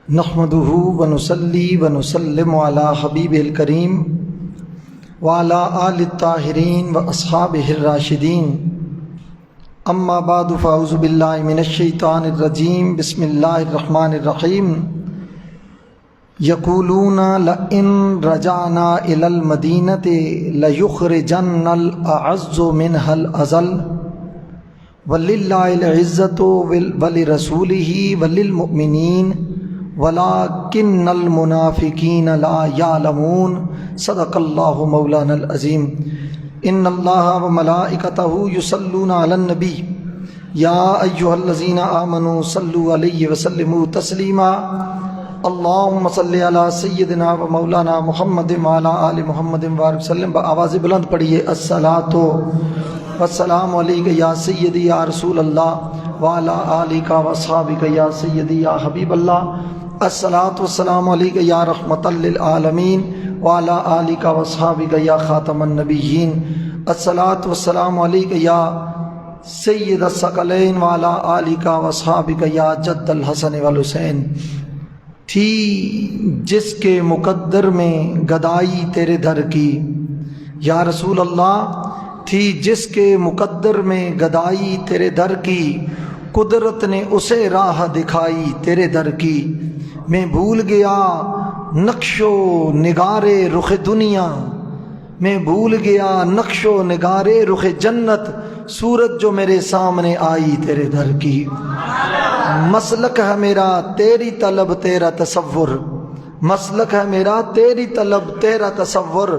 نحمدہ ونصلی ونسلم علی حبیبہ الکریم وعلی آل الطاہرین واصحابہ الراشدین اما بعد فاعوذ باللہ من الشیطان الرجیم بسم اللہ الرحمن الرحیم یقولون لئن رجعنا الی المدینۃ لیخرجن الاعز منها الاذل وللہ العزۃ ولرسولہ وللمؤمنین وَلَٰكِنَّ الْمُنَافِقِينَ لَا يَعْلَمُونَ صدق اللہ مولانا العظیم۔ ان اللہ وملائکتہ یصلون علی النبی یا ایھا الذین آمنوا صلوا علیہ وسلموا تسلیما اللہم صل علی سیدنا و مولانا محمد وعلی آل محمد وبارک وسلم۔ آواز بلند پڑھیے، الصلاۃ والسلام علیک یا سیدی یا رسول اللہ وعلی آلک واصحابک یا سیدی یا حبیب اللہ، الصلاۃ والسلام علیک یا رحمۃ للعالمین وعلی آلک واصحابک یا خاتم النبیین، الصلاۃ والسلام علیک یا سید الثقلین وعلی آلک واصحابک یا جد الحسن والحسین۔ تھی جس کے مقدر میں گدائی تیرے در کی، یا رسول اللہ تھی جس کے مقدر میں گدائی تیرے در کی، قدرت نے اسے راہ دکھائی تیرے در کی۔ میں بھول گیا نقش و نگار رخ دنیا، میں بھول گیا نقش و نگار رخ جنت، صورت جو میرے سامنے آئی تیرے در کی۔ مسلک ہے میرا تیری طلب تیرا تصور، مسلک ہے میرا تیری طلب تیرا تصور،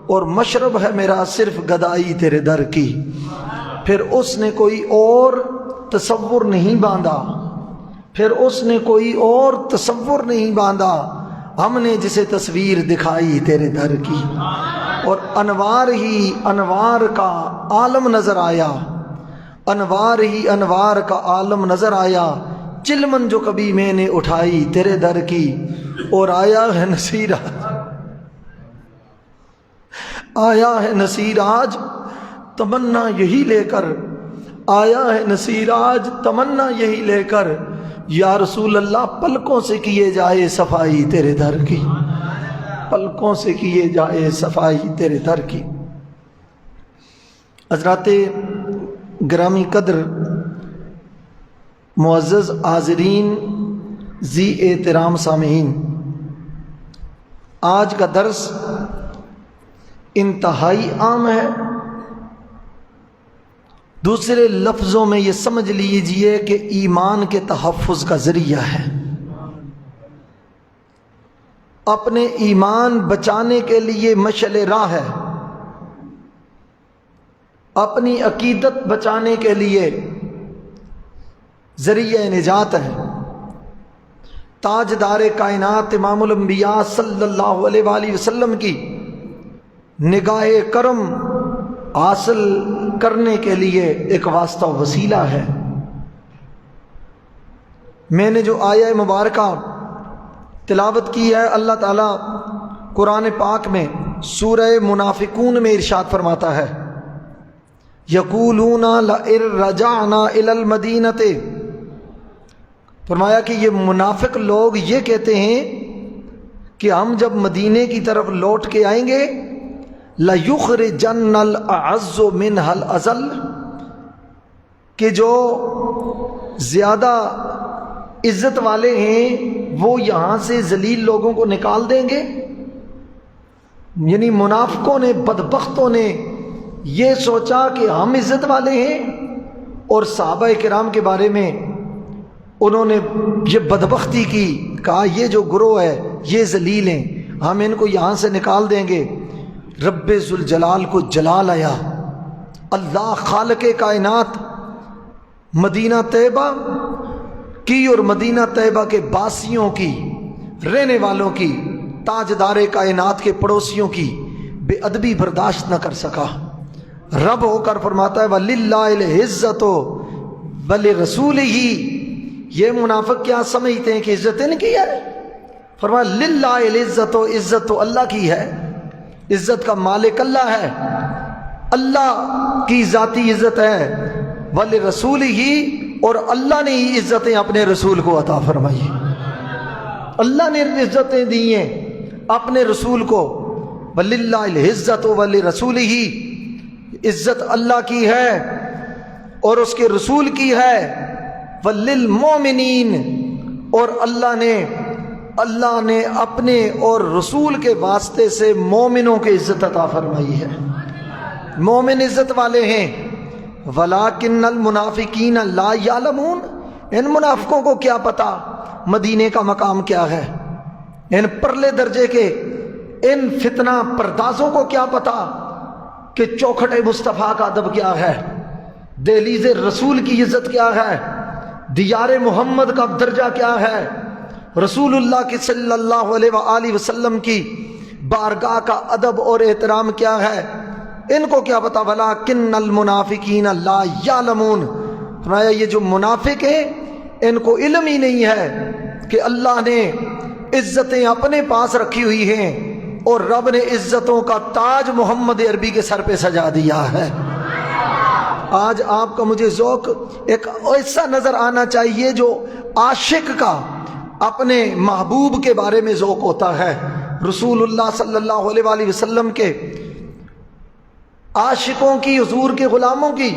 اور مشرب ہے میرا صرف گدائی تیرے در کی۔ پھر اس نے کوئی اور تصور نہیں باندھا، پھر اس نے کوئی اور تصور نہیں باندھا، ہم نے جسے تصویر دکھائی تیرے در کی۔ اور انوار ہی انوار کا عالم نظر آیا، انوار ہی انوار کا عالم نظر آیا، چلمن جو کبھی میں نے اٹھائی تیرے در کی۔ اور آیا ہے نصیر آیا ہے نصیر آج تمنا یہی لے کر، آیا ہے نصیر آج تمنا یہی لے کر، یا رسول اللہ پلکوں سے کیے جائے صفائی تیرے در کی، پلکوں سے کیے جائے صفائی تیرے در کی۔ حضرات گرامی قدر، معزز حاضرین، ذی احترام سامعین، آج کا درس انتہائی عام ہے۔ دوسرے لفظوں میں یہ سمجھ لیجئے کہ ایمان کے تحفظ کا ذریعہ ہے، اپنے ایمان بچانے کے لیے مشعل راہ ہے، اپنی عقیدت بچانے کے لیے ذریعہ نجات ہے۔ تاجدار کائنات امام الانبیاء صلی اللہ علیہ وآلہ وسلم کی نگاہ کرم حاصل کرنے کے لیے ایک واسطہ وسیلہ ہے۔ میں نے جو آیہ مبارکہ تلاوت کی ہے، اللہ تعالیٰ قرآن پاک میں سورہ منافقون میں ارشاد فرماتا ہے، یقولون لئن رجعنا الی المدینۃ، فرمایا کہ یہ منافق لوگ یہ کہتے ہیں کہ ہم جب مدینے کی طرف لوٹ کے آئیں گے، لَيُخْرِجَنَّ الْأَعَزُّ مِنْهَا الْأَذَلَّ، کہ جو زیادہ عزت والے ہیں وہ یہاں سے ذلیل لوگوں کو نکال دیں گے۔ یعنی منافقوں نے، بدبختوں نے یہ سوچا کہ ہم عزت والے ہیں، اور صحابہ کرام کے بارے میں انہوں نے یہ بدبختی کی، کہا یہ جو گروہ ہے یہ ذلیل ہیں، ہم ان کو یہاں سے نکال دیں گے۔ رب ذوالجلال کو جلال آیا، اللہ خالق کائنات مدینہ طیبہ کی اور مدینہ طیبہ کے باسیوں کی، رہنے والوں کی، تاجدار کائنات کے پڑوسیوں کی بے ادبی برداشت نہ کر سکا۔ رب ہو کر فرماتا ہے وَلِلَّهِ الْعِزَّةُ وَلِرَسُولِهِ۔ یہ منافق کیا سمجھتے ہیں کہ عزت ان کی ہے؟ فرمایا لِلَّهِ الْعِزَّةُ، عزت تو اللہ کی ہے، عزت کا مالک اللہ ہے، اللہ کی ذاتی عزت ہے، وَلِرَسُولِهِ، اور اللہ نے ہی عزتیں اپنے رسول کو عطا فرمائی۔ اللہ نے عزتیں دی ہیں اپنے رسول کو، وَلِلَّهِ الْعِزَّةُ وَلِرَسُولِهِ، عزت اللہ کی ہے اور اس کے رسول کی ہے، وَلِلْمُؤْمِنِينَ، اور اللہ نے اپنے اور رسول کے واسطے سے مومنوں کی عزت عطا فرمائی ہے، مومن عزت والے ہیں۔ وَلَٰكِنَّ الْمُنَافِقِينَ لَا يَعْلَمُونَ، ان منافقوں کو کیا پتا مدینے کا مقام کیا ہے، ان پرلے درجے کے ان فتنہ پردازوں کو کیا پتا کہ چوکھٹ مصطفیٰ کا ادب کیا ہے، دہلیز رسول کی عزت کیا ہے، دیار محمد کا درجہ کیا ہے، رسول اللہ کی صلی اللہ علیہ وآلہ وسلم کی بارگاہ کا ادب اور احترام کیا ہے، ان کو کیا پتا۔ وَلَٰكِنَّ الْمُنَافِقِينَ لَا يَعْلَمُونَ، فرمایا یہ جو منافق ہیں ان کو علم ہی نہیں ہے کہ اللہ نے عزتیں اپنے پاس رکھی ہوئی ہیں اور رب نے عزتوں کا تاج محمد عربی کے سر پہ سجا دیا ہے۔ آج آپ کا مجھے ذوق ایک ایسا نظر آنا چاہیے جو عاشق کا اپنے محبوب کے بارے میں ذوق ہوتا ہے، رسول اللہ صلی اللہ علیہ وآلہ وسلم کے عاشقوں کی، حضور کے غلاموں کی،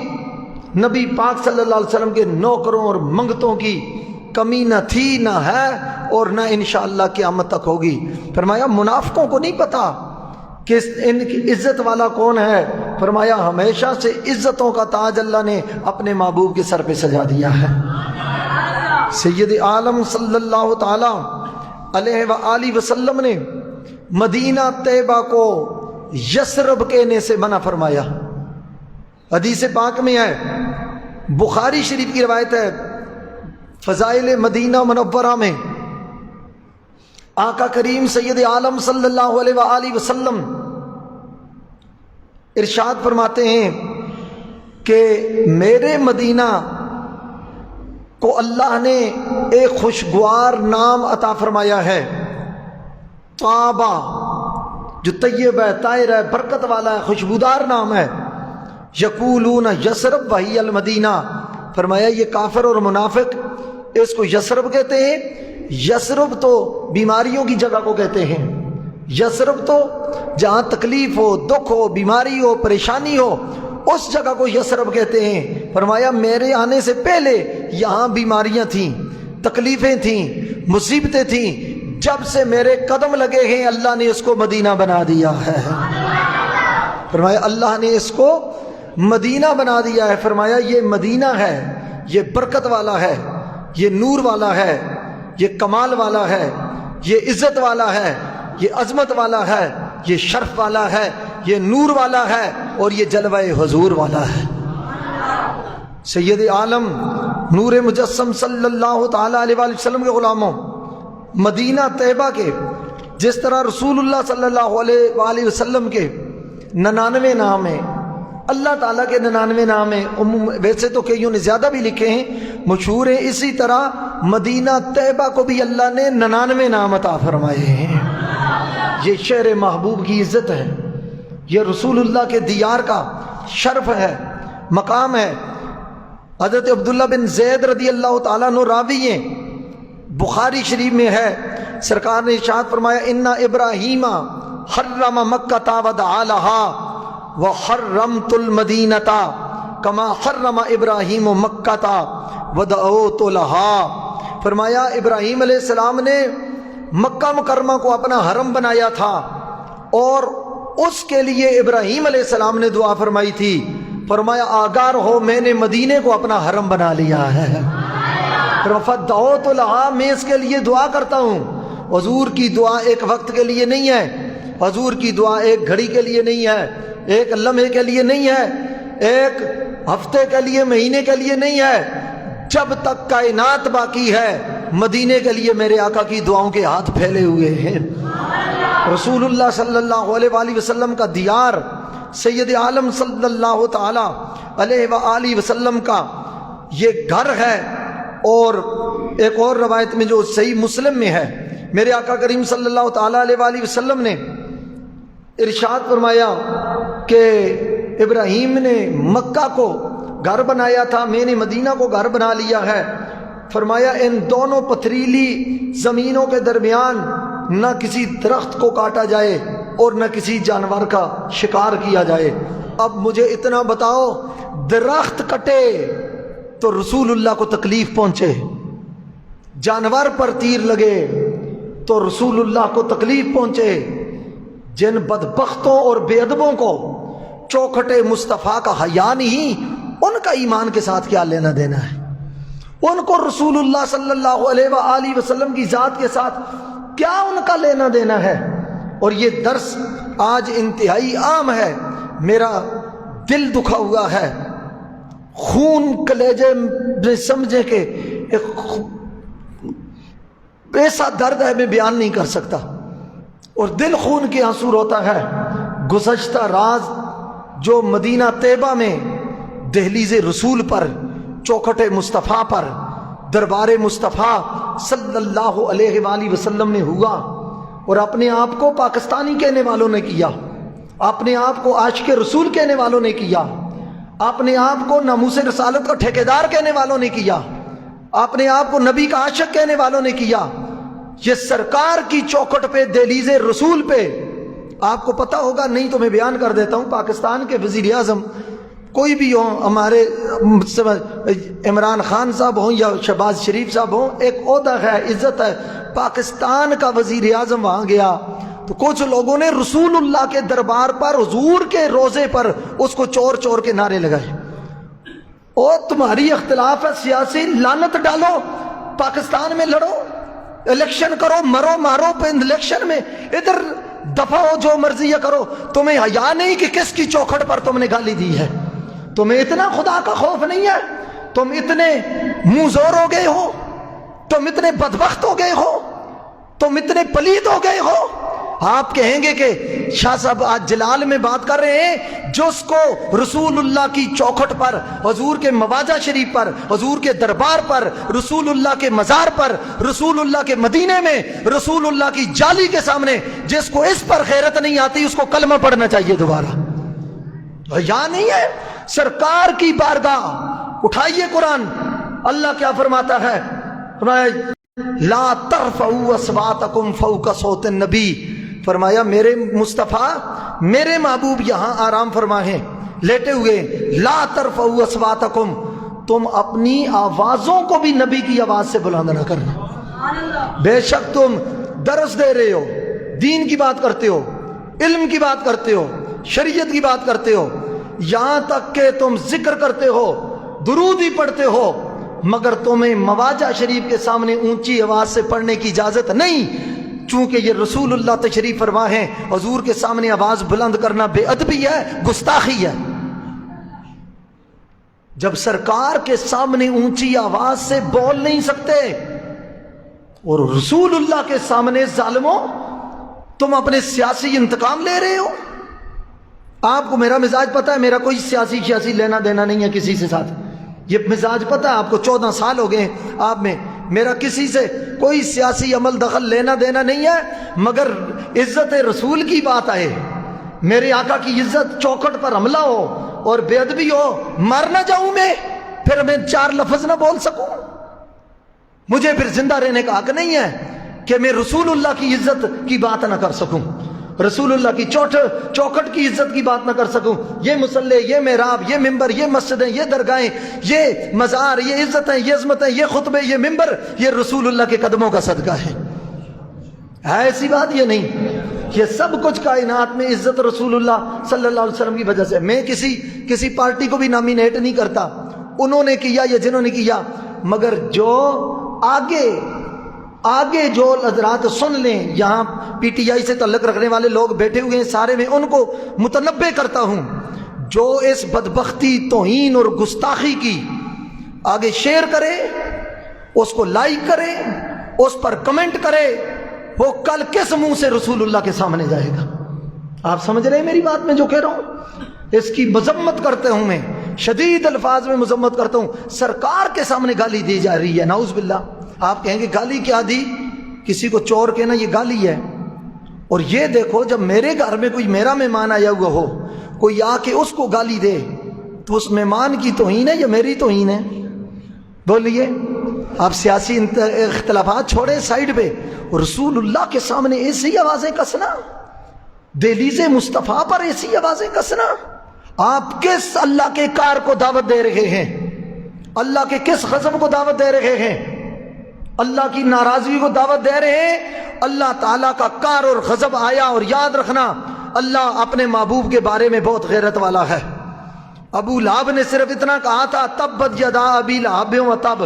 نبی پاک صلی اللہ علیہ وسلم کے نوکروں اور منگتوں کی کمی نہ تھی، نہ ہے اور نہ انشاءاللہ قیامت تک ہوگی۔ فرمایا منافقوں کو نہیں پتا کہ ان کی عزت والا کون ہے، فرمایا ہمیشہ سے عزتوں کا تاج اللہ نے اپنے محبوب کے سر پہ سجا دیا ہے۔ سید عالم صلی اللہ تعالی علیہ وآلہ وسلم نے مدینہ طیبہ کو یثرب کہنے سے منع فرمایا۔ حدیث پاک میں ہے، بخاری شریف کی روایت ہے، فضائل مدینہ منورہ میں آقا کریم سید عالم صلی اللہ علیہ وآلہ وسلم ارشاد فرماتے ہیں کہ میرے مدینہ کو اللہ نے ایک خوشگوار نام عطا فرمایا ہے، طابہ، جو طیب ہے، طاہر ہے، برکت والا ہے، خوشبودار نام ہے۔ یقولون یثرب وہی المدینہ، فرمایا یہ کافر اور منافق اس کو یثرب کہتے ہیں۔ یثرب تو بیماریوں کی جگہ کو کہتے ہیں، یثرب تو جہاں تکلیف ہو، دکھ ہو، بیماری ہو، پریشانی ہو، اس جگہ کو یثرب کہتے ہیں۔ فرمایا میرے آنے سے پہلے یہاں بیماریاں تھیں، تکلیفیں تھیں، مصیبتیں تھیں، جب سے میرے قدم لگے ہیں اللہ نے اس کو مدینہ بنا دیا ہے۔ فرمایا اللہ نے اس کو مدینہ بنا دیا ہے۔ فرمایا یہ مدینہ ہے، یہ برکت والا ہے، یہ نور والا ہے، یہ کمال والا ہے، یہ عزت والا ہے، یہ عظمت والا ہے، یہ شرف والا ہے، یہ نور والا ہے اور یہ جلوہ حضور والا ہے۔ سید عالم نور مجسم صلی اللہ تعالی علیہ وآلہ وسلم کے غلاموں، مدینہ طیبہ کے جس طرح رسول اللہ صلی اللہ علیہ وآلہ وسلم کے 99 نام ہیں، اللہ تعالیٰ کے 99 نام ہیں، ویسے تو کئیوں نے زیادہ بھی لکھے ہیں، مشہور ہیں، اسی طرح مدینہ طیبہ کو بھی اللہ نے 99 نام عطا فرمائے ہیں۔ یہ شہر محبوب کی عزت ہے، یہ رسول اللہ کے دیار کا شرف ہے، مقام ہے۔ حضرت عبداللہ بن زید رضی اللہ تعالیٰ عنہ راوی ہیں، بخاری شریف میں ہے، سرکار نے ارشاد فرمایا اِنَّ إِبْرَاهِيمَ حَرَّمَ مَكَّةَ وَدَعَالَهَا وَحَرَّمْتُ الْمَدِينَةَ كَمَا حَرَّمَ إِبْرَاهِيمُ مَكَّةَ وَدَعَوْتُ لَهَا۔ فرمایا ابراہیم علیہ السلام نے مکہ مکرمہ کو اپنا حرم بنایا تھا اور اس کے لیے ابراہیم علیہ السلام نے دعا فرمائی تھی، فرمایا آگاہ ہو میں نے مدینے کو اپنا حرم بنا لیا ہے۔ فَدَعَوْتُ لَهَا، میں اس کے لیے دعا کرتا ہوں۔ حضور کی دعا ایک وقت کے لیے نہیں ہے، حضور کی دعا ایک گھڑی کے لیے نہیں ہے، ایک لمحے کے لیے نہیں ہے، ایک ہفتے کے لیے، مہینے کے لیے نہیں ہے، جب تک کائنات باقی ہے مدینے کے لیے میرے آقا کی دعاؤں کے ہاتھ پھیلے ہوئے ہیں۔ رسول اللہ صلی اللہ علیہ وآلہ وسلم کا دیار، سید عالم صلی اللہ تعالی علیہ وآلہ وسلم کا یہ گھر ہے۔ اور ایک اور روایت میں جو صحیح مسلم میں ہے، میرے آقا کریم صلی اللہ تعالی علیہ وآلہ وسلم نے ارشاد فرمایا کہ ابراہیم نے مکہ کو گھر بنایا تھا، میں نے مدینہ کو گھر بنا لیا ہے۔ فرمایا ان دونوں پتھریلی زمینوں کے درمیان نہ کسی درخت کو کاٹا جائے اور نہ کسی جانور کا شکار کیا جائے۔ اب مجھے اتنا بتاؤ، درخت کٹے تو رسول اللہ کو تکلیف پہنچے، جانور پر تیر لگے تو رسول اللہ کو تکلیف پہنچے، جن بدبختوں اور بے ادبوں کو چوکھٹ مصطفیٰ کا حیا نہیں، ان کا ایمان کے ساتھ کیا لینا دینا ہے؟ ان کو رسول اللہ صلی اللہ علیہ وآلہ وسلم کی ذات کے ساتھ کیا ان کا لینا دینا ہے؟ اور یہ درس آج انتہائی عام ہے، میرا دل دکھا ہوا ہے، خون کلیجے میں سمجھے کہ ایسا درد ہے میں بیان نہیں کر سکتا، اور دل خون کے آنسو روتا ہے۔ گزشتہ راز جو مدینہ طیبہ میں دہلیز رسول پر، چوکھٹ مصطفیٰ پر، دربار مصطفیٰ صلی اللہ علیہ وآلہ وسلم نے ہوا، اور اپنے آپ کو پاکستانی کہنے والوں نے کیا، اپنے آپ کو عاشق رسول کہنے والوں نے کیا، اپنے آپ کو ناموس رسالت کا ٹھیکیدار کہنے والوں نے کیا، اپنے آپ کو نبی کا عاشق کہنے والوں نے کیا۔ یہ سرکار کی چوکھٹ پہ، دہلیز رسول پہ، آپ کو پتہ ہوگا، نہیں تو میں بیان کر دیتا ہوں، پاکستان کے وزیر اعظم کوئی بھی ہوں، ہمارے عمران خان صاحب ہوں یا شہباز شریف صاحب ہوں، ایک عہدہ ہے، عزت ہے، پاکستان کا وزیر اعظم وہاں گیا تو کچھ لوگوں نے رسول اللہ کے دربار پر، حضور کے روزے پر اس کو چور چور کے نعرے لگائے، اور تمہاری اختلاف ہے سیاسی، لعنت ڈالو، پاکستان میں لڑو، الیکشن کرو، مرو مارو پہ الیکشن میں، ادھر دفع ہو، جو مرضی یہ کرو، تمہیں حیا نہیں کہ کس کی چوکھٹ پر تم نے گالی دی ہے؟ تمہیں اتنا خدا کا خوف نہیں ہے؟ تم اتنے منہ زور ہو گئے ہو، تم اتنے بدبخت ہو گئے ہو، تم اتنے پلید ہو گئے ہو۔ آپ کہیں گے کہ شاہ صاحب آج جلال میں بات کر رہے ہیں، جس کو رسول اللہ کی چوکھٹ پر، حضور کے مواجہ شریف پر، حضور کے دربار پر، رسول اللہ کے مزار پر، رسول اللہ کے مدینے میں، رسول اللہ کی جالی کے سامنے، جس کو اس پر غیرت نہیں آتی، اس کو کلمہ پڑھنا چاہیے دوبارہ۔ یا نہیں ہے؟ سرکار کی بارگاہ اٹھائیے قرآن، اللہ کیا فرماتا ہے؟ لا ترفعوا اصواتکم فوق صوت النبی، فرمایا میرے مصطفیٰ، میرے محبوب یہاں آرام فرما ہیں لیٹے ہوئے، لا ترفعوا اصواتکم، تم اپنی آوازوں کو بھی نبی کی آواز سے بلند نہ کرنا۔ بے شک تم درس دے رہے ہو، دین کی بات کرتے ہو، علم کی بات کرتے ہو، شریعت کی بات کرتے ہو، یہاں تک کہ تم ذکر کرتے ہو، درود ہی پڑھتے ہو، مگر تمہیں مواجہ شریف کے سامنے اونچی آواز سے پڑھنے کی اجازت نہیں، چونکہ یہ رسول اللہ تشریف فرما ہے، حضور کے سامنے آواز بلند کرنا بے ادبی ہے، گستاخی ہے۔ جب سرکار کے سامنے اونچی آواز سے بول نہیں سکتے، اور رسول اللہ کے سامنے ظالموں تم اپنے سیاسی انتقام لے رہے ہو۔ آپ کو میرا مزاج پتہ ہے، میرا کوئی سیاسی لینا دینا نہیں ہے کسی سے ساتھ، یہ مزاج پتہ ہے آپ کو، 14 سال ہو گئے آپ میں، میرا کسی سے کوئی سیاسی عمل دخل لینا دینا نہیں ہے، مگر عزت رسول کی بات آئے، میرے آقا کی عزت چوکھٹ پر حملہ ہو اور بے ادبی ہو، مر نہ جاؤں میں، پھر میں 4 لفظ نہ بول سکوں، مجھے پھر زندہ رہنے کا حق نہیں ہے کہ میں رسول اللہ کی عزت کی بات نہ کر سکوں، رسول اللہ کی چوکھٹ کی عزت کی بات نہ کر سکوں۔ یہ مصلی، یہ محراب، یہ ممبر، یہ مسجدیں، یہ درگاہیں، یہ مزار، یہ عزتیں، یہ عظمتیں، یہ خطبے، یہ ممبر، یہ رسول اللہ کے قدموں کا صدقہ ہے۔ ایسی بات یہ نہیں، یہ سب کچھ کائنات میں عزت رسول اللہ صلی اللہ علیہ وسلم کی وجہ سے۔ میں کسی پارٹی کو بھی نامینیٹ نہیں کرتا، انہوں نے کیا یا جنہوں نے کیا، مگر جو آگے جو حضرات سن لیں، یہاں پی ٹی آئی سے تعلق رکھنے والے لوگ بیٹھے ہوئے ہیں سارے، میں ان کو متنبہ کرتا ہوں، جو اس بدبختی، توہین اور گستاخی کی آگے شیئر کرے، اس کو لائک کرے، اس پر کمنٹ کرے، وہ کل کس منہ سے رسول اللہ کے سامنے جائے گا؟ آپ سمجھ رہے ہیں میری بات میں جو کہہ رہا ہوں؟ اس کی مذمت کرتا ہوں، میں شدید الفاظ میں مذمت کرتا ہوں۔ سرکار کے سامنے گالی دی جا رہی ہے، نعوذ باللہ۔ آپ کہیں گے گالی کیا دی؟ کسی کو چور کہنا یہ گالی ہے؟ اور یہ دیکھو، جب میرے گھر میں کوئی میرا مہمان آیا ہوا ہو، کوئی آ کے اس کو گالی دے، تو اس مہمان کی توہین ہے یا میری توہین ہے؟ بولیے، آپ سیاسی اختلافات چھوڑیں سائڈ پہ، رسول اللہ کے سامنے ایسی آوازیں کسنا، دہلیز مصطفیٰ پر ایسی آوازیں کسنا، آپ کس اللہ کے کار کو دعوت دے رہے ہیں؟ اللہ کے کس غضب کو دعوت دے رہے ہیں؟ اللہ کی ناراضگی کو دعوت دے رہے ہیں؟ اللہ تعالیٰ کا کار اور غضب آیا، اور یاد رکھنا اللہ اپنے محبوب کے بارے میں بہت غیرت والا ہے۔ ابو لہب نے صرف اتنا کہا تھا تبت یدا ابی لہب وتب،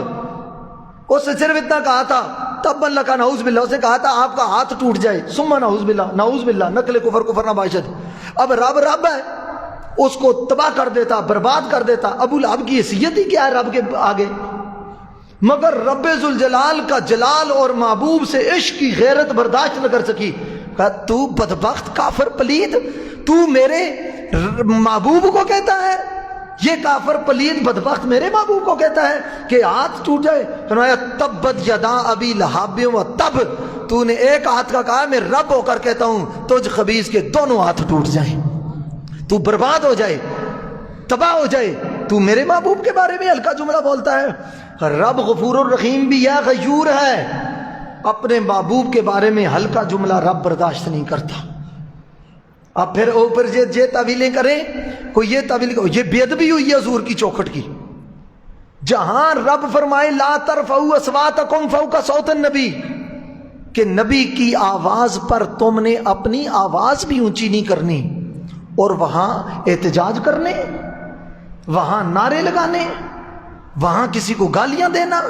اس نے صرف اتنا کہا تھا تب اللہ کا نعوذ باللہ، اس نے کہا تھا آپ کا ہاتھ ٹوٹ جائے، ثم نعوذ باللہ، نعوذ باللہ، نقل کفر کفر نباشد۔ اب رب ہے، اس کو تباہ کر دیتا، برباد کر دیتا۔ ابو لہب کی حیثیت ہی کیا ہے رب کے آگے؟ مگر رب ذوالجلال کا جلال اور محبوب سے عشق کی غیرت برداشت نہ کر سکی، کہا تو بدبخت کافر پلید، تو میرے محبوب کو کہتا ہے، یہ کافر پلید بدبخت میرے محبوب کو کہتا ہے کہ ہاتھ ٹوٹ جائے؟ فرمایا تبت یدا ابی لہب وتب، تو نے ایک ہاتھ کا کہا، میں رب ہو کر کہتا ہوں تجھ خبیث کے دونوں ہاتھ ٹوٹ جائیں، تو برباد ہو جائے، تباہ ہو جائے۔ تو میرے محبوب کے بارے میں ہلکا جملہ بولتا ہے؟ رب غفور الرحیم بھی ہے، غیور ہے، اپنے محبوب کے بارے میں ہلکا جملہ رب برداشت نہیں کرتا۔ اب پھر اوپر یہ تعویلیں کریں، کوئی یہ تعویل، یہ بے ادبی ہوئی ہے حضور کی چوکھٹ کی، جہاں رب فرمائے لا ترفعوا اصواتکم فوق صوت النبی، کہ نبی کی آواز پر تم نے اپنی آواز بھی اونچی نہیں کرنی، اور وہاں احتجاج کرنے، وہاں نعرے لگانے، وہاں کسی کو گالیاں دینا،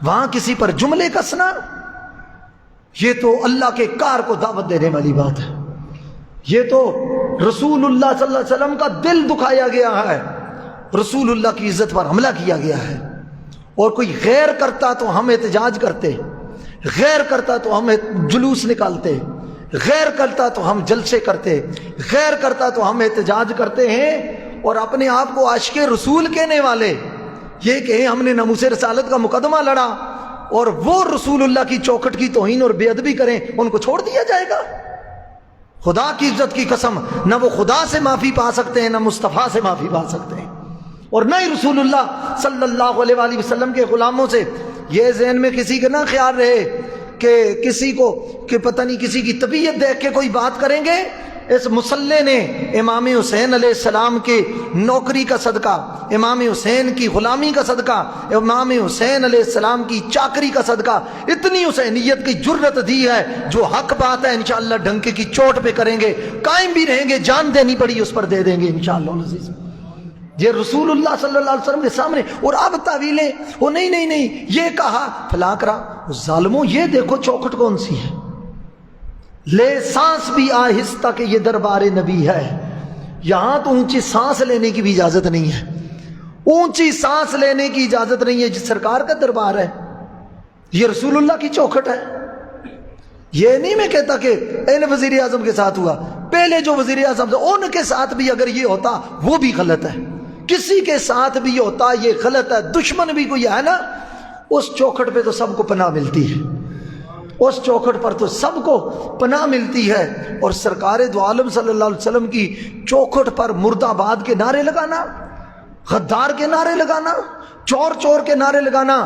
وہاں کسی پر جملے کسنا، یہ تو اللہ کے کار کو دعوت دینے والی بات ہے۔ یہ تو رسول اللہ صلی اللہ علیہ وسلم کا دل دکھایا گیا ہے، رسول اللہ کی عزت پر حملہ کیا گیا ہے۔ اور کوئی غیر کرتا تو ہم احتجاج کرتے، غیر کرتا تو ہم جلوس نکالتے، غیر کرتا تو ہم جلسے کرتے، غیر کرتا تو ہم احتجاج کرتے ہیں، اور اپنے آپ کو عاشق رسول کہنے والے یہ کہیں ہم نے ناموس رسالت کا مقدمہ لڑا، اور وہ رسول اللہ کی چوکھٹ کی توہین اور بے ادبی کریں، ان کو چھوڑ دیا جائے گا؟ خدا کی عزت کی قسم، نہ وہ خدا سے معافی پا سکتے ہیں، نہ مصطفیٰ سے معافی پا سکتے ہیں، اور نہ ہی رسول اللہ صلی اللہ علیہ وآلہ وسلم کے غلاموں سے۔ یہ ذہن میں کسی کا نہ خیال رہے کہ کسی کو کہ پتہ نہیں کسی کی طبیعت دیکھ کے کوئی بات کریں گے۔ اس مسلح نے امام حسین علیہ السلام کی نوکری کا صدقہ، امام حسین کی غلامی کا صدقہ، امام حسین علیہ السلام کی چاکری کا صدقہ اتنی حسینیت کی جرت دی ہے، جو حق بات ہے انشاءاللہ ڈنکے کی چوٹ پہ کریں گے، قائم بھی رہیں گے، جان دینی پڑی اس پر دے دیں گے انشاءاللہ العزیز۔ یہ رسول اللہ صلی اللہ علیہ وسلم کے سامنے، اور اب تعویلیں، وہ نہیں یہ کہا فلاں کرا، ظالموں یہ دیکھو چوکھٹ کون سی ہے، لے سانس بھی آہستہ کہ یہ دربار نبی ہے۔ یہاں تو اونچی سانس لینے کی بھی اجازت نہیں ہے، اونچی سانس لینے کی اجازت نہیں ہے، جس سرکار کا دربار ہے، یہ رسول اللہ کی چوکھٹ ہے۔ یہ نہیں میں کہتا کہ این وزیر اعظم کے ساتھ ہوا، پہلے جو وزیر اعظم تھے ان کے ساتھ بھی اگر یہ ہوتا وہ بھی غلط ہے، کسی کے ساتھ بھی ہوتا یہ غلط ہے۔ دشمن بھی کوئی ہے نا، اس چوکھٹ پہ تو سب کو پناہ ملتی ہے، اس چوکھٹ پر تو سب کو پناہ ملتی ہے۔ اور سرکار دو عالم صلی اللہ علیہ وسلم کی چوکھٹ پر مرد آباد کے نعرے لگانا، غدار کے نعرے لگانا، چور چور کے نعرے لگانا،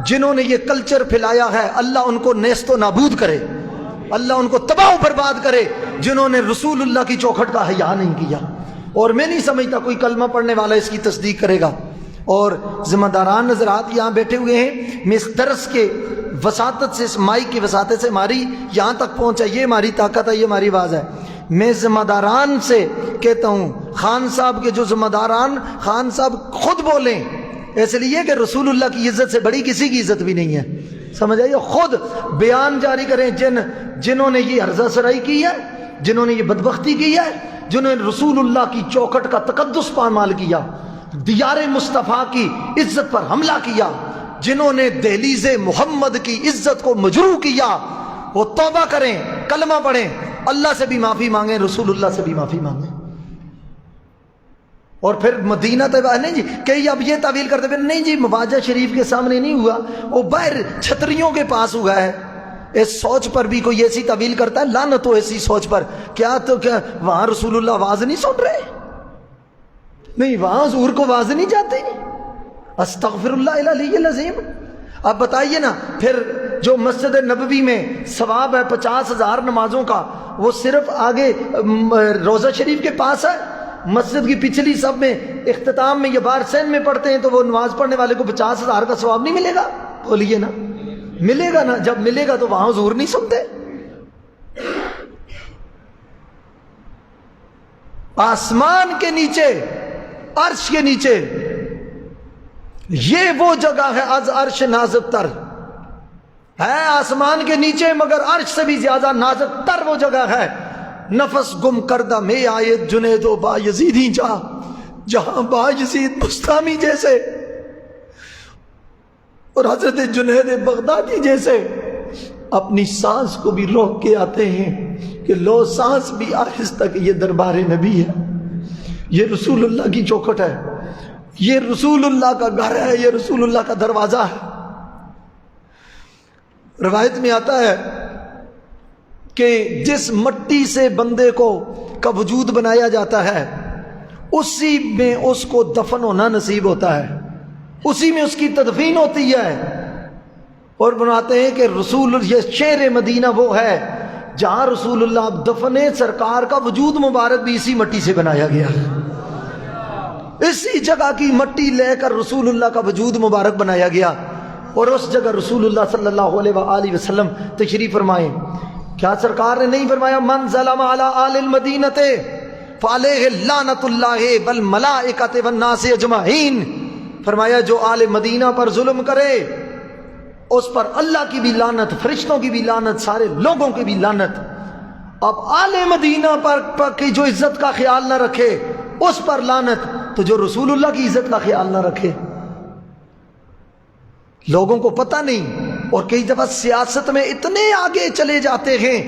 جنہوں نے یہ کلچر پھیلایا ہے اللہ ان کو نیست و نابود کرے، اللہ ان کو تباہ و برباد کرے، جنہوں نے رسول اللہ کی چوکھٹ کا حیا نہیں کیا۔ اور میں نہیں سمجھتا کوئی کلمہ پڑھنے والا اس کی تصدیق کرے گا۔ اور ذمہ داران نظرات یہاں بیٹھے ہوئے ہیں، میں اس درس کے وساطت سے، اس مائک کی وساطت سے ہماری یہاں تک پہنچا، یہ ہماری طاقت ہے، یہ ہماری آواز ہے۔ میں ذمہ داران سے کہتا ہوں، خان صاحب کے جو ذمہ داران، خان صاحب خود بولیں، اس لیے کہ رسول اللہ کی عزت سے بڑی کسی کی عزت بھی نہیں ہے، سمجھ آئیے، خود بیان جاری کریں جنہوں نے یہ عرضہ سرائی کی ہے، جنہوں نے یہ بدبختی کی ہے، جنہوں نے رسول اللہ کی چوکھٹ کا تقدس پامال کیا، دیار مصطفیٰ کی عزت پر حملہ کیا، جنہوں نے دہلیز محمد کی عزت کو مجروح کیا، وہ توبہ کریں، کلمہ پڑھیں، اللہ سے بھی معافی مانگیں، رسول اللہ سے بھی معافی مانگیں۔ اور پھر مدینہ طیبہ نہیں جی کہ اب یہ تعویل کرتے پھر نہیں جی مواجہ شریف کے سامنے نہیں ہوا، وہ باہر چھتریوں کے پاس ہوا ہے۔ اس سوچ پر بھی کوئی ایسی تعویل کرتا ہے، لعنت ہو ایسی سوچ پر۔ کیا وہاں رسول اللہ آواز نہیں سن رہے؟ نہیں، وہاں حضور کو آواز نہیں جاتی؟ استغفر اللہ العلی العظیم۔ اب بتائیے نا، پھر جو مسجد نبوی میں ثواب ہے 50,000 نمازوں کا، وہ صرف آگے روضہ شریف کے پاس ہے؟ مسجد کی پچھلی صف میں اختتام میں یا بارسین میں پڑھتے ہیں تو وہ نماز پڑھنے والے کو 50,000 کا ثواب نہیں ملے گا؟ بولیے نا، ملے گا نا۔ جب ملے گا تو وہاں حضور نہیں سنتے؟ آسمان کے نیچے، عرش کے نیچے، یہ وہ جگہ ہے از عرش نازک تر ہے۔ آسمان کے نیچے مگر عرش سے بھی زیادہ نازک تر وہ جگہ ہے۔ نفس گم کردہ میں آئے جنید و با یزیدی جا، جہاں با یزید بستامی جیسے اور حضرت جنید بغدادی جیسے اپنی سانس کو بھی روک کے آتے ہیں کہ لو سانس بھی آہستہ، کہ یہ دربار نبی ہے، یہ رسول اللہ کی چوکھٹ ہے، یہ رسول اللہ کا گھر ہے، یہ رسول اللہ کا دروازہ ہے۔ روایت میں آتا ہے کہ جس مٹی سے بندے کا وجود بنایا جاتا ہے، اسی میں اس کو دفن ہونا نصیب ہوتا ہے، اسی میں اس کی تدفین ہوتی ہے۔ اور بناتے ہیں کہ یہ شہر مدینہ وہ ہے جہاں رسول اللہ دفن سرکار کا وجود مبارک بھی اسی مٹی سے بنایا گیا، اسی جگہ کی مٹی لے کر رسول اللہ کا وجود مبارک بنایا گیا۔ اور اس جگہ رسول اللہ صلی اللہ علیہ وآلہ وسلم تشریف فرمائیں۔ کیا سرکار نے نہیں فرمایا من ظلم علی آل المدینہ فعلیہ لعنت اللہ والملائکۃ والناس اجمعین؟ فرمایا جو آل مدینہ پر ظلم کرے اس پر اللہ کی بھی لعنت، فرشتوں کی بھی لعنت، سارے لوگوں کی بھی لعنت۔ اب آل مدینہ پر کی جو عزت کا خیال نہ رکھے اس پر لعنت، تو جو رسول اللہ کی عزت کا خیال نہ رکھے۔ لوگوں کو پتہ نہیں، اور کئی دفعہ سیاست میں اتنے آگے چلے جاتے ہیں،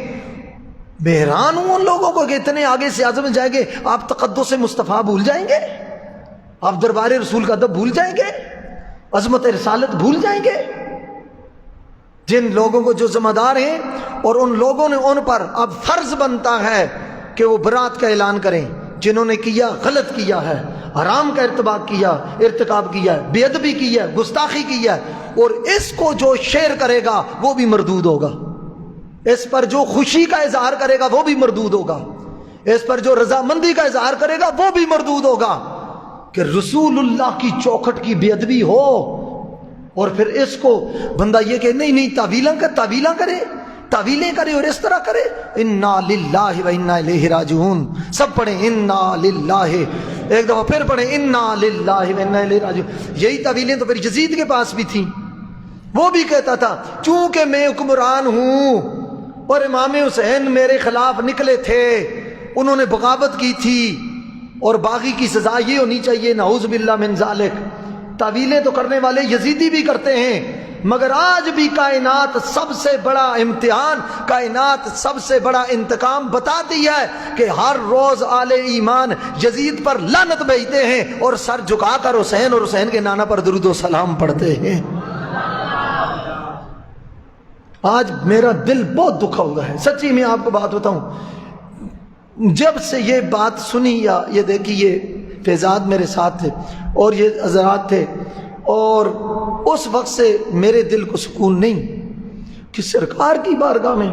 بحران ہوں ان لوگوں کو کہ اتنے آگے سیاست میں جائیں گے، آپ تقدس مصطفیٰ بھول جائیں گے، آپ دربار رسول کا ادب بھول جائیں گے، عظمت رسالت بھول جائیں گے۔ جن لوگوں کو جو ذمہ دار ہیں اور ان لوگوں نے ان پر اب فرض بنتا ہے کہ وہ برات کا اعلان کریں، جنہوں نے کیا غلط کیا ہے، حرام کا ارتکاب کیا ہے، بے ادبی کی ہے، گستاخی کی ہے، اور اس کو جو شیئر کرے گا وہ بھی مردود ہوگا، اس پر جو خوشی کا اظہار کرے گا وہ بھی مردود ہوگا، اس پر جو رضامندی کا اظہار کرے گا وہ بھی مردود ہوگا۔ کہ رسول اللہ کی چوکھٹ کی بے ادبی ہو اور پھر اس کو بندہ یہ کہ نہیں تعویلیں کرے اور اس طرح کرے۔ انا للہ و انا الیہ راجعون، سب پڑھیں انا للہ، ایک دفعہ پھر پڑھیں انا للہ و انا الیہ راجعون۔ یہی تعویلیں تو پھر یزید کے پاس بھی تھیں، وہ بھی کہتا تھا چونکہ میں حکمران ہوں اور امام حسین میرے خلاف نکلے تھے، انہوں نے بغاوت کی تھی اور باغی کی سزا یہ ہونی چاہیے، نعوذ باللہ من ذالک۔ تعویلیں تو کرنے والے یزیدی بھی کرتے ہیں، مگر آج بھی کائنات سب سے بڑا امتحان، کائنات سب سے بڑا انتقام بتاتی ہے کہ ہر روز آل ایمان یزید پر لعنت بھیجتے ہیں اور سر جھکا کر حسین اور حسین کے نانا پر درود و سلام پڑھتے ہیں۔ آج میرا دل بہت دکھا ہوا ہے، سچی میں آپ کو بات بتاؤں، جب سے یہ بات سنی، یا یہ دیکھی یہ فیضاد میرے ساتھ تھے اور یہ حضرات تھے، اور اس وقت سے میرے دل کو سکون نہیں کہ سرکار کی بارگاہ میں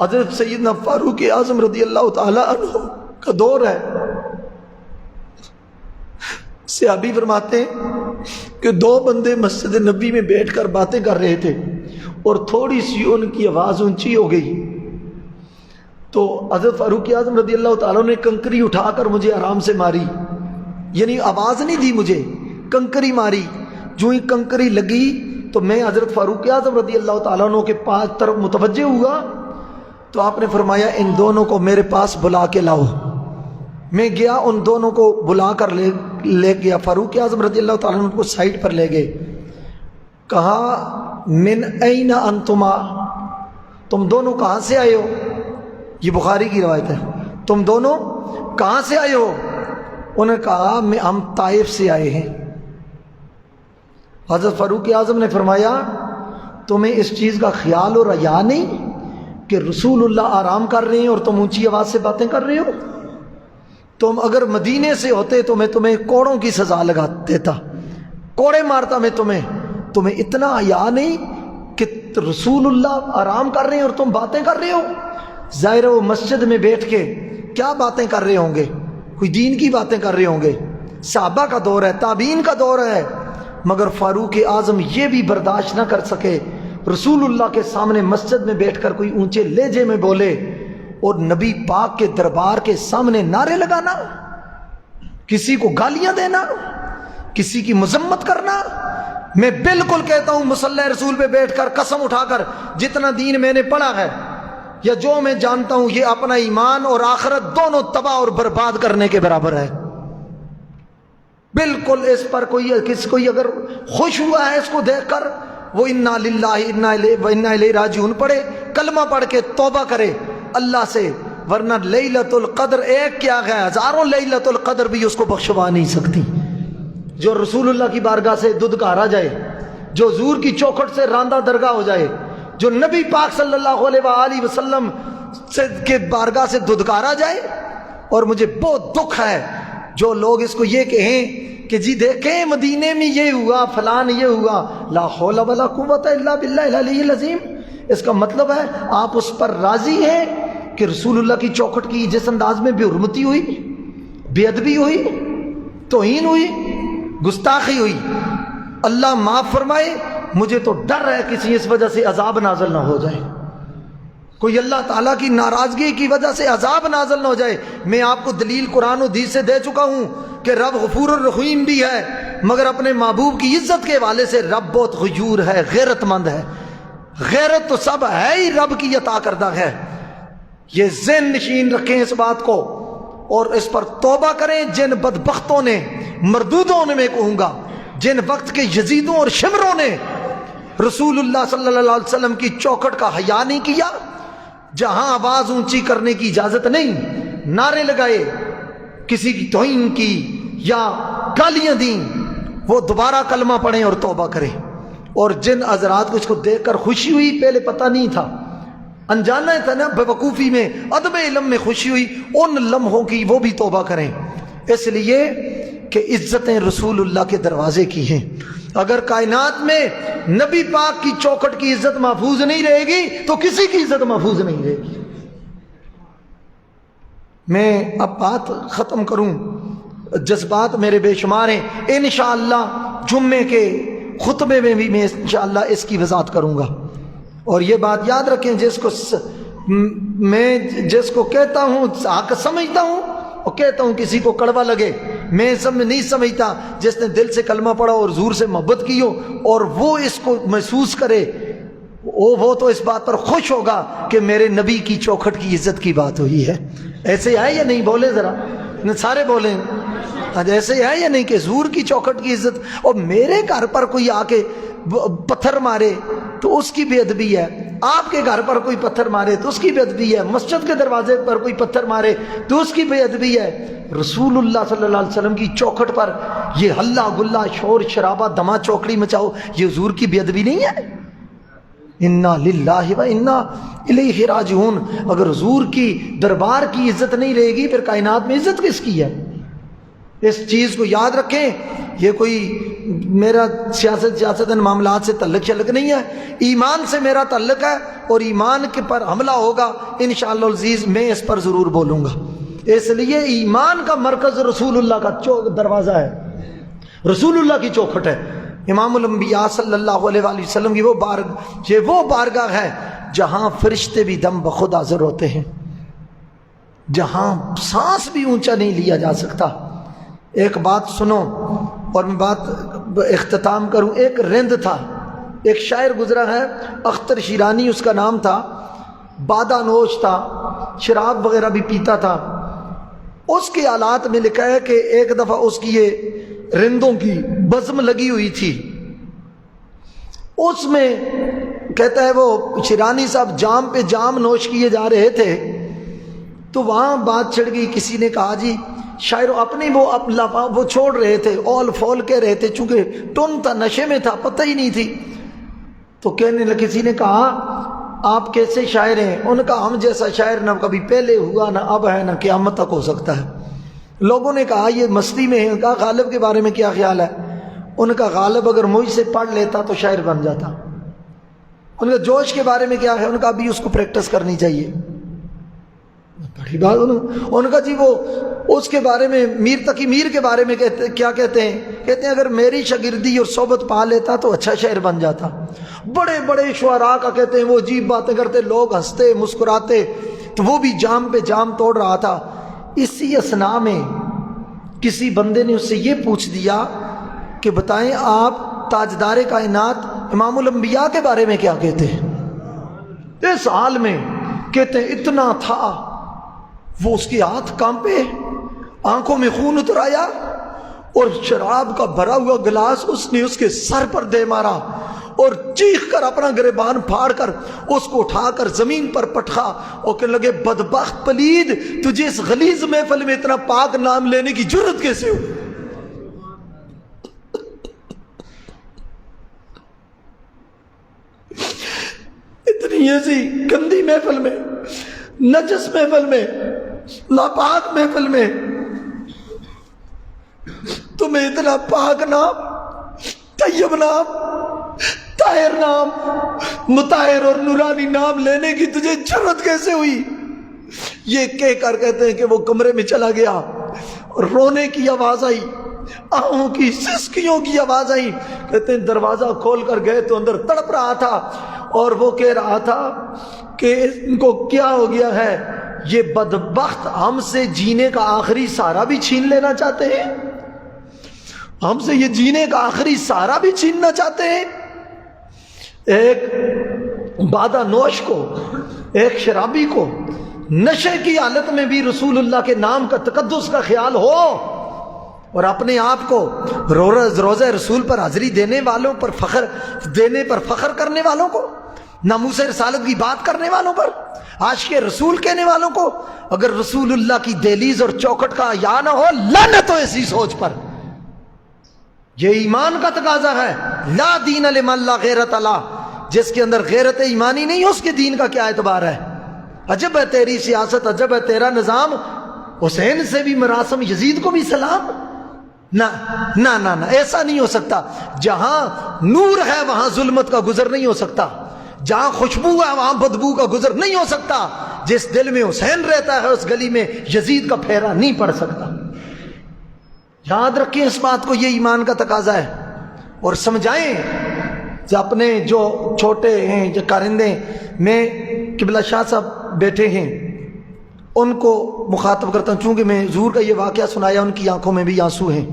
حضرت سیدنا فاروق اعظم رضی اللہ تعالی عنہ کا دور ہے۔ صحابی فرماتے ہیں کہ دو بندے مسجد نبی میں بیٹھ کر باتیں کر رہے تھے اور تھوڑی سی ان کی آواز اونچی ہو گئی تو حضرت فاروق اعظم رضی اللہ تعالیٰ نے کنکری اٹھا کر مجھے آرام سے ماری، یعنی آواز نہیں دی مجھے، کنکری ماری۔ جو ہی کنکری لگی تو میں حضرت فاروق اعظم رضی اللہ تعالیٰ عنہ کے پاس طرف متوجہ ہوا تو آپ نے فرمایا ان دونوں کو میرے پاس بلا کے لاؤ۔ میں گیا، ان دونوں کو بلا کر لے گیا، فاروق اعظم رضی اللہ تعالیٰ عنہ کو سائڈ پر لے گئے، کہا من این انتما، تم دونوں کہاں سے آئے ہو؟ یہ بخاری کی روایت ہے، تم دونوں کہاں سے آئے ہو؟ انہوں نے کہا ہم طائف سے آئے ہیں۔ حضرت فاروق اعظم نے فرمایا تمہیں اس چیز کا خیال اور حیا نہیں کہ رسول اللہ آرام کر رہے ہیں اور تم اونچی آواز سے باتیں کر رہے ہو؟ تم اگر مدینے سے ہوتے تو میں تمہیں کوڑوں کی سزا لگا دیتا، کوڑے مارتا میں تمہیں، تمہیں اتنا حیا نہیں کہ رسول اللہ آرام کر رہے ہیں اور تم باتیں کر رہے ہو؟ ظاہر وہ مسجد میں بیٹھ کے کیا باتیں کر رہے ہوں گے؟ کوئی دین کی باتیں کر رہے ہوں گے، صحابہ کا دور ہے، تابعین کا دور ہے، مگر فاروق اعظم یہ بھی برداشت نہ کر سکے رسول اللہ کے سامنے مسجد میں بیٹھ کر کوئی اونچے لہجے میں بولے اور نبی پاک کے دربار کے سامنے نعرے لگانا، کسی کو گالیاں دینا، کسی کی مذمت کرنا۔ میں بالکل کہتا ہوں مصلی رسول پہ بیٹھ کر قسم اٹھا کر جتنا دین میں نے پڑھا ہے یا جو میں جانتا ہوں، یہ اپنا ایمان اور آخرت دونوں تباہ اور برباد کرنے کے برابر ہے۔ بالکل اس پر کوئی اگر خوش ہوا ہے اس کو دیکھ کر، وہ انا للہ انا الیہ راجعون پڑھے، کلمہ پڑھ کے توبہ کرے اللہ سے، ورنہ لیلۃ القدر ایک کیا ہے، ہزاروں لیلۃ القدر بھی اس کو بخشوا نہیں سکتی۔ جو رسول اللہ کی بارگاہ سے دودکارا جائے، جو حضور کی چوکھٹ سے راندہ درگاہ ہو جائے، جو نبی پاک صلی اللہ علیہ وآلہ وسلم کے بارگاہ سے دودکارا جائے۔ اور مجھے بہت دکھ ہے جو لوگ اس کو یہ کہیں کہ جی دیکھیں مدینے میں یہ ہوا، فلان یہ ہوا، لا حول ولا قوت الا باللہ العلی العظیم۔ اس کا مطلب ہے آپ اس پر راضی ہیں کہ رسول اللہ کی چوکھٹ کی جس انداز میں بے حرمتی ہوئی، بے ادبی ہوئی، توہین ہوئی، گستاخی ہوئی، اللہ معاف فرمائے۔ مجھے تو ڈر ہے کسی اس وجہ سے عذاب نازل نہ ہو جائے، کوئی اللہ تعالیٰ کی ناراضگی کی وجہ سے عذاب نازل نہ ہو جائے۔ میں آپ کو دلیل قرآن و حدیث سے دے چکا ہوں کہ رب غفور الرحیم بھی ہے، مگر اپنے محبوب کی عزت کے حوالے سے رب بہت غیور ہے، غیرت مند ہے۔ غیرت تو سب ہے ہی رب کی عطا کردہ ہے، یہ ذہن نشین رکھیں اس بات کو اور اس پر توبہ کریں۔ جن بدبختوں نے، مردودوں نے، میں کہوں گا جن وقت کے یزیدوں اور شمروں نے رسول اللہ صلی اللہ علیہ وسلم کی چوکھٹ کا حیا نہیں کیا، جہاں آواز اونچی کرنے کی اجازت نہیں، نعرے لگائے، کسی کی توہین کی یا گالیاں دیں، وہ دوبارہ کلمہ پڑھیں اور توبہ کریں۔ اور جن حضرات کو اس کو دیکھ کر خوشی ہوئی، پہلے پتہ نہیں تھا، انجانا تھا نا، بے وقوفی میں، ادب علم میں خوشی ہوئی، ان لمحوں کی وہ بھی توبہ کریں، اس لیے کہ عزتیں رسول اللہ کے دروازے کی ہیں۔ اگر کائنات میں نبی پاک کی چوکھٹ کی عزت محفوظ نہیں رہے گی تو کسی کی عزت محفوظ نہیں رہے گی۔ میں اب بات ختم کروں، جذبات میرے بے شمار ہیں، انشاءاللہ جمعے کے خطبے میں بھی میں انشاءاللہ اس کی وضاحت کروں گا۔ اور یہ بات یاد رکھیں، میں جس کو کہتا ہوں حق سمجھتا ہوں اور کہتا ہوں کسی کو کڑوا لگے، میں نہیں سمجھتا جس نے دل سے کلمہ پڑھا اور حضور سے محبت کی ہو اور وہ اس کو محسوس کرے، وہ تو اس بات پر خوش ہوگا کہ میرے نبی کی چوکھٹ کی عزت کی بات ہوئی ہے۔ ایسے ہے یا نہیں؟ بولے ذرا، سارے بولیں ایسے ہے یا نہیں کہ حضور کی چوکھٹ کی عزت؟ اور میرے گھر پر کوئی آ کے پتھر مارے تو اس کی بے ادبی ہے، آپ کے گھر پر کوئی پتھر مارے تو اس کی بے ادبی ہے، مسجد کے دروازے پر کوئی پتھر مارے تو اس کی بے ادبی ہے۔ رسول اللہ صلی اللہ علیہ وسلم کی چوکھٹ پر یہ ہلا گلا، شور شرابہ، دما چوکڑی مچاؤ، یہ حضور کی بے ادبی نہیں ہے؟ انا للہ و انا الیہ راجعون۔ اگر حضور کی دربار کی عزت نہیں رہے گی پھر کائنات میں عزت کس کی ہے؟ اس چیز کو یاد رکھیں۔ یہ کوئی میرا سیاست معاملات سے تعلق نہیں ہے، ایمان سے میرا تعلق ہے، اور ایمان کے پر حملہ ہوگا انشاءاللہ العزیز میں اس پر ضرور بولوں گا۔ اس لیے ایمان کا مرکز رسول اللہ کا دروازہ ہے، رسول اللہ کی چوکھٹ ہے۔ امام الانبیاء صلی اللہ علیہ وآلہ وسلم کی وہ بارگاہ ہے جہاں فرشتے بھی دم بخود حاضر ہوتے ہیں، جہاں سانس بھی اونچا نہیں لیا جا سکتا۔ ایک بات سنو اور میں بات اختتام کروں۔ ایک رند تھا، ایک شاعر گزرا ہے اختر شیرانی اس کا نام تھا، بادہ نوش تھا، شراب وغیرہ بھی پیتا تھا۔ اس کے حالات میں لکھا ہے کہ ایک دفعہ اس کی یہ رندوں کی بزم لگی ہوئی تھی، اس میں کہتا ہے وہ شیرانی صاحب جام پہ جام نوش کیے جا رہے تھے تو وہاں بات چھڑ گئی۔ کسی نے کہا جی شاعر اپنی وہ چھوڑ رہے تھے، اول فول کہہ رہے تھے، چونکہ ٹن تھا، نشے میں تھا، پتہ ہی نہیں تھی۔ تو کہنے لگے، کسی نے کہا آپ کیسے شاعر ہیں؟ انہوں نے کہا ہم جیسا شاعر نہ کبھی پہلے ہوا، نہ اب ہے، نہ قیامت تک ہو سکتا ہے۔ لوگوں نے کہا یہ مستی میں ہے، کہا غالب کے بارے میں کیا خیال ہے؟ ان کا غالب اگر مجھ سے پڑھ لیتا تو شاعر بن جاتا. ان کا جوش کے بارے میں کیا ہے؟ ان کا بھی اس کو پریکٹس کرنی چاہیے. بڑی بات. ان کا جی وہ اس کے بارے میں میر تقی میر کے بارے میں کیا کہتے ہیں اگر میری شاگردی اور صحبت پا لیتا تو اچھا شاعر بن جاتا. بڑے بڑے شعراء کا کہتے ہیں وہ عجیب باتیں کرتے، لوگ ہنستے مسکراتے، تو وہ بھی جام پہ جام توڑ رہا تھا. اسی اثناء میں کسی بندے نے اس سے یہ پوچھ دیا کہ بتائیں آپ تاجدار کائنات امام الانبیاء کے بارے میں کیا کہتے ہیں؟ اس حال میں کہتے ہیں اتنا تھا وہ، اس کے ہاتھ کانپے، آنکھوں میں خون اتر آیا، اور شراب کا بھرا ہوا گلاس اس نے اس کے سر پر دے مارا، اور چیخ کر اپنا گریبان پھاڑ کر اس کو اٹھا کر زمین پر پٹخا اور کہنے لگے بدبخت پلید، تجھے اس غلیظ محفل میں اتنا پاک نام لینے کی جرت کیسے ہو؟ اتنی ایسی گندی محفل میں، نجس محفل میں، ناپاک محفل میں تمہیں اتنا پاک نام، طیب نام، طاہر نام، مطہر اور نورانی نام لینے کی تجھے جرت کیسے ہوئی؟ یہ کہہ کر کہتے ہیں کہ وہ کمرے میں چلا گیا اور رونے کی آواز آئی، آہوں کی سسکیوں کی آواز آئی. کہتے ہیں دروازہ کھول کر گئے تو اندر تڑپ رہا تھا اور وہ کہہ رہا تھا کہ ان کو کیا ہو گیا ہے، یہ بدبخت ہم سے جینے کا آخری سہارا بھی چھین لینا چاہتے ہیں، ہم سے یہ جینے کا آخری سہارا بھی چھیننا چاہتے ہیں. ایک بادہ نوش کو، ایک شرابی کو نشے کی حالت میں بھی رسول اللہ کے نام کا تقدس کا خیال ہو، اور اپنے آپ کو روزہ رسول پر حاضری دینے والوں پر فخر کرنے والوں کو، ناموس رسالت کی بات کرنے والوں پر، عاشق رسول کہنے والوں کو، اگر رسول اللہ کی دہلیز اور چوکھٹ کا حیا نہ ہو، لعنت ہو ایسی سوچ پر. یہ ایمان کا تقاضا ہے. لا دین لمن لا غیرت لا، جس کے اندر غیرت ایمانی نہیں، اس کے دین کا کیا اعتبار ہے؟ عجب ہے تیری سیاست، عجب ہے تیرا نظام، حسین سے بھی مراسم، یزید کو بھی سلام. نہ نہ نہ نہ، ایسا نہیں ہو سکتا. جہاں نور ہے وہاں ظلمت کا گزر نہیں ہو سکتا، جہاں خوشبو ہے وہاں بدبو کا گزر نہیں ہو سکتا. جس دل میں حسین رہتا ہے اس گلی میں یزید کا پھیرا نہیں پڑ سکتا. یاد رکھیں اس بات کو، یہ ایمان کا تقاضا ہے. اور سمجھائیں جو اپنے جو چھوٹے ہیں، جو کارندے، میں قبلہ شاہ صاحب بیٹھے ہیں ان کو مخاطب کرتا ہوں، چونکہ میں حضور کا یہ واقعہ سنایا، ان کی آنکھوں میں بھی آنسو ہیں،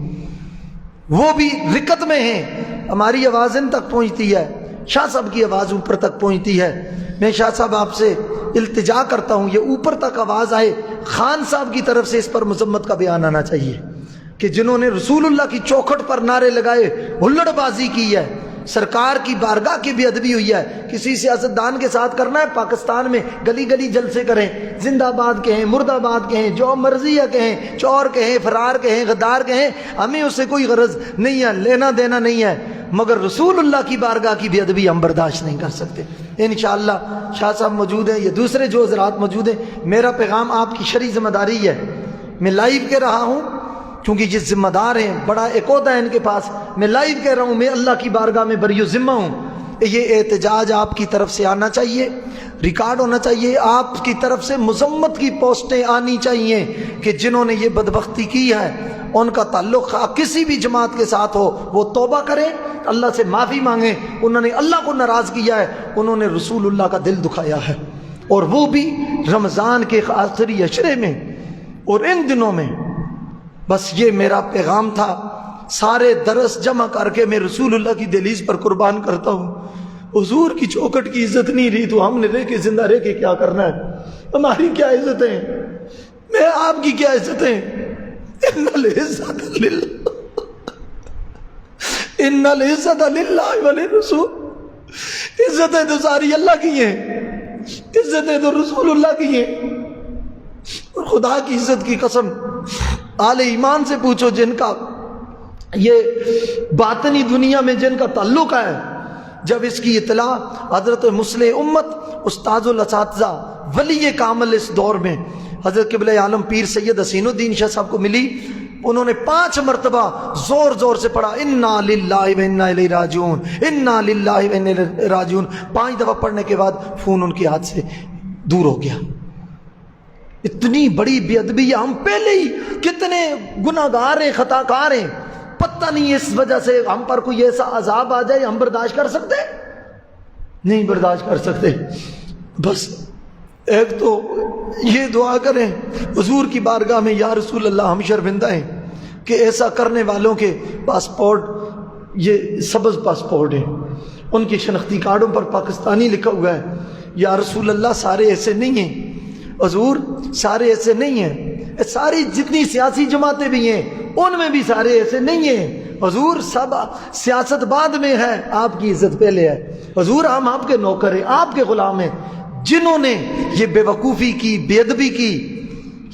وہ بھی رکت میں ہیں. ہماری آواز ان تک پہنچتی ہے، شاہ صاحب کی آواز اوپر تک پہنچتی ہے. میں شاہ صاحب آپ سے التجا کرتا ہوں یہ اوپر تک آواز آئے. خان صاحب کی طرف سے اس پر مذمت کا بیان آنا چاہیے کہ جنہوں نے رسول اللہ کی چوکھٹ پر نعرے لگائے، ہلڑ بازی کی ہے، سرکار کی بارگاہ کی بے ادبی ہوئی ہے. کسی سیاستدان کے ساتھ کرنا ہے پاکستان میں گلی گلی جلسے کریں، زندہ باد کہیں، مرد آباد کہیں، جو مرضی ہے کہیں، چور کہیں، فرار کہیں، غدار کہیں، ہمیں اس سے کوئی غرض نہیں ہے، لینا دینا نہیں ہے، مگر رسول اللہ کی بارگاہ کی بے ادبی ہم برداشت نہیں کر سکتے. انشاءاللہ شاہ صاحب موجود ہیں، یہ دوسرے جو حضرات موجود ہیں. میرا پیغام آپ کی شرعی ذمہ داری ہے، میں لائیو کہہ رہا ہوں کیونکہ یہ ذمہ دار ہیں، بڑا ایک عہدہ ہے ان کے پاس. میں لائیو کہہ رہا ہوں، میں اللہ کی بارگاہ میں بری ذمہ ہوں. یہ احتجاج آپ کی طرف سے آنا چاہیے، ریکارڈ ہونا چاہیے، آپ کی طرف سے مذمت کی پوسٹیں آنی چاہیے کہ جنہوں نے یہ بدبختی کی ہے ان کا تعلق کسی بھی جماعت کے ساتھ ہو وہ توبہ کریں، اللہ سے معافی مانگیں. انہوں نے اللہ کو ناراض کیا ہے، انہوں نے رسول اللہ کا دل دکھایا ہے، اور وہ بھی رمضان کے آخری عشرے میں اور ان دنوں میں. بس یہ میرا پیغام تھا. سارے درس جمع کر کے میں رسول اللہ کی دہلیز پر قربان کرتا ہوں. حضور کی چوکھٹ کی عزت نہیں رہی تو ہم نے رہ کے زندہ رہ کے کیا کرنا ہے؟ ہماری کیا عزتیں، میں آپ کی کیا عزتیں؟ ان العزت للہ، ان العزت للہ وللرسول. عزتیں تو ساری اللہ کی ہیں، عزتیں تو رسول اللہ کی ہیں. اور خدا کی عزت کی قسم آل ایمان سے پوچھو جن کا یہ باطنی دنیا میں جن کا تعلق ہے، جب اس کی اطلاع حضرت مصلح امت، استاذ الاساتذہ، ولی کامل اس دور میں حضرت قبلہ عالم پیر سید حسین الدین شاہ صاحب کو ملی انہوں نے 5 مرتبہ زور زور سے پڑھا انا للہ و انا الیہ راجعون، انا للہ و انا الیہ راجعون۔ 5 دفعہ پڑھنے کے بعد خون ان کے ہاتھ سے دور ہو گیا۔ اتنی بڑی بے ادبی ہے، ہم پہلے ہی کتنے گناہ گار ہیں، خطا کار ہیں، پتہ نہیں اس وجہ سے ہم پر کوئی ایسا عذاب آ جائے ہم برداشت کر سکتے؟ نہیں برداشت کر سکتے۔ بس ایک تو یہ دعا کریں حضور کی بارگاہ میں، یا رسول اللہ ہم شرمندہ ہیں کہ ایسا کرنے والوں کے پاسپورٹ یہ سبز پاسپورٹ ہیں، ان کے شناختی کارڈوں پر پاکستانی لکھا ہوا ہے۔ یا رسول اللہ سارے ایسے نہیں ہیں حضور، سارے ایسے نہیں ہیں، ساری جتنی سیاسی جماعتیں بھی ہیں ان میں بھی سارے ایسے نہیں ہیں حضور، سب سیاست بعد میں ہے، آپ کی عزت پہلے ہے حضور، ہم آپ کے نوکر ہیں، آپ کے غلام ہیں۔ جنہوں نے یہ بے وقوفی کی، بے ادبی کی،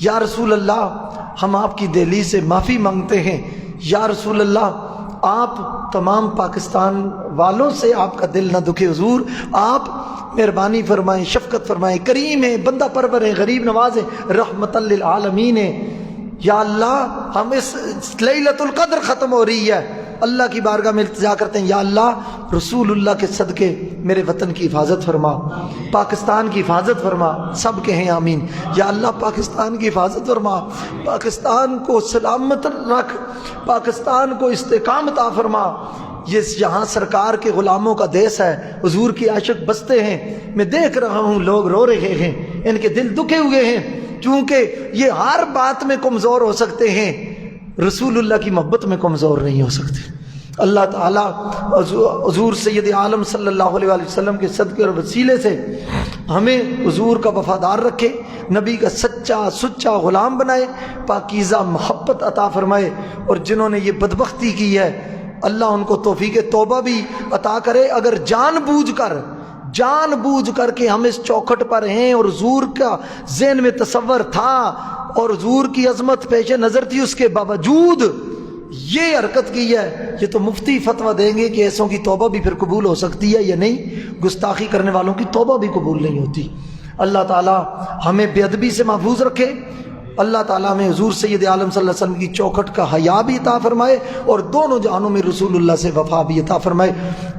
یا رسول اللہ ہم آپ کی دہلیز سے معافی مانگتے ہیں، یا رسول اللہ آپ تمام پاکستان والوں سے آپ کا دل نہ دکھے حضور، آپ مہربانی فرمائیں، شفقت فرمائیں، کریم ہیں، بندہ پرور ہیں، غریب نواز ہیں، رحمت للعالمین ہیں۔ یا اللہ ہم اس لیلۃ القدر ختم ہو رہی ہے، اللہ کی بارگاہ میں التجا کرتے ہیں، یا اللہ رسول اللہ کے صدقے میرے وطن کی حفاظت فرما، پاکستان کی حفاظت فرما، سب کہیں آمین۔ یا اللہ پاکستان کی حفاظت فرما، پاکستان کو سلامت رکھ، پاکستان کو استحکام عطا فرما۔ یہ یہاں سرکار کے غلاموں کا دیس ہے، حضور کی عاشق بستے ہیں، میں دیکھ رہا ہوں لوگ رو رہے ہیں، ان کے دل دکھے ہوئے ہیں، کیونکہ یہ ہر بات میں کمزور ہو سکتے ہیں، رسول اللہ کی محبت میں کمزور نہیں ہو سکتے۔ اللہ تعالیٰ حضور سید عالم صلی اللہ علیہ وآلہ وسلم کے صدقے اور وسیلے سے ہمیں حضور کا وفادار رکھے، نبی کا سچا غلام بنائے، پاکیزہ محبت عطا فرمائے، اور جنہوں نے یہ بدبختی کی ہے اللہ ان کو توفیق توبہ بھی عطا کرے۔ اگر جان بوجھ کر کے ہم اس چوکھٹ پر ہیں اور حضور کا ذہن میں تصور تھا اور حضور کی عظمت پیش نظر تھی، اس کے باوجود یہ حرکت کی ہے، یہ تو مفتی فتویٰ دیں گے کہ ایسوں کی توبہ بھی پھر قبول ہو سکتی ہے یا نہیں، گستاخی کرنے والوں کی توبہ بھی قبول نہیں ہوتی۔ اللہ تعالیٰ ہمیں بے ادبی سے محفوظ رکھے، اللہ تعالیٰ میں حضور سید عالم صلی اللہ علیہ وسلم کی چوکھٹ کا حیا بھی عطا فرمائے، اور دونوں جہانوں میں رسول اللہ سے وفا بھی عطا فرمائے۔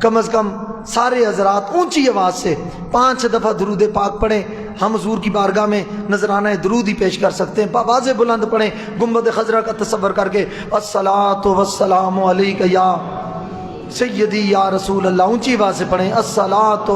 کم از کم سارے حضرات اونچی آواز سے 5 دفعہ درود پاک پڑھیں، ہم حضور کی بارگاہ میں نذرانہ درود ہی پیش کر سکتے ہیں، آواز بلند پڑھیں، گنبد خضرا کا تصور کر کے، الصلاۃ والسلام علیک یا سیدی یا رسول اللہ، اونچی آواز سے پڑھیں، الصلاۃ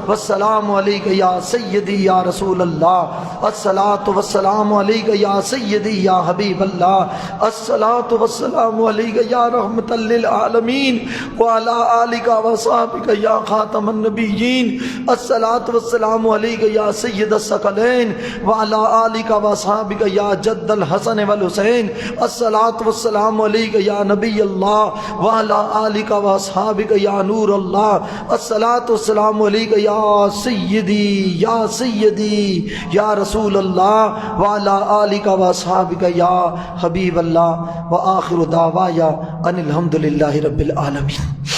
والسلام علیک یا سیدی یا رسول اللہ، الصلاۃ والسلام علیک یا سیدی یا حبیب اللہ، الصلاۃ والسلام علیک یا رحمت للعالمین وعلی آلک وصحبک یا خاتم النبیین، الصلاۃ والسلام علیک یا سید الثقلین وعلی آلک وصحبک یا جد الحسن والحسین، الصلاۃ والسلام علیک یا نبی اللہ وعلی آلک اصحابک یا نور اللہ، الصلاۃ والسلام علیک یا سیدی یا رسول اللہ وعلی آلک واصحابک یا حبیب اللہ، وآخر دعوایا ان الحمد للہ رب العالمین۔